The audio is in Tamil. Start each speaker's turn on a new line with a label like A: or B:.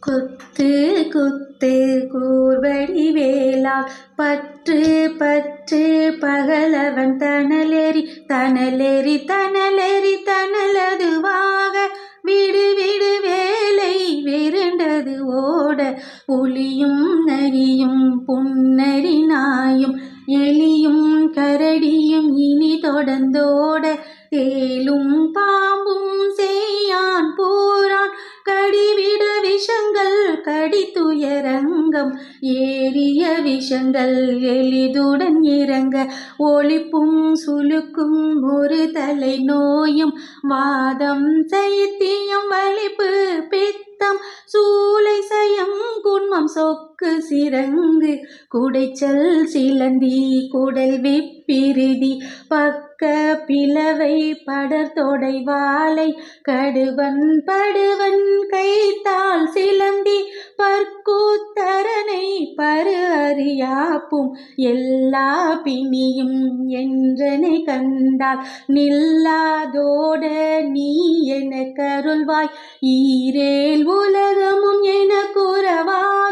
A: குத்து குத்து கூர்வடி வேலால் பற்று பற்று பகலவன் தனலெறி தனலெறி தனலெறி தனலதுவாக விடு விடு வேலை விருண்டது ஓட புலியும் நரியும் புன்னரி நாயும் எலியும் கரடியும் இனி தொடர்ந்தோட தேலும் பாம்பும் செய்யான் பூரான் கடிவிட விஷங்கள் கடித்துயரங்கம் ஏறிய விஷங்கள் எளிதுடன் இறங்க ஒளிப்பும் சுலுக்கும் ஒரு தலை நோயும் வாதம் சைத்தியம் வலிப்பு பித்தம் சூளை சயம் குன்மம் சொக்கு சிரங்கு குடைச்சல் சிலந்தி குடல் விப்பிரிதி பக்க பிளவை படர்தொடை வாளை கடுவன் படுவன் கைத்தால் சிலந்தி பற்கூத்தரனை பரு அறியாப்பும் எல்லா பிணியும் என்றனை கண்டால் நில்லாதோட நீ என கருள்வாய் ஈரேல் உலகமும் என கூறவாய்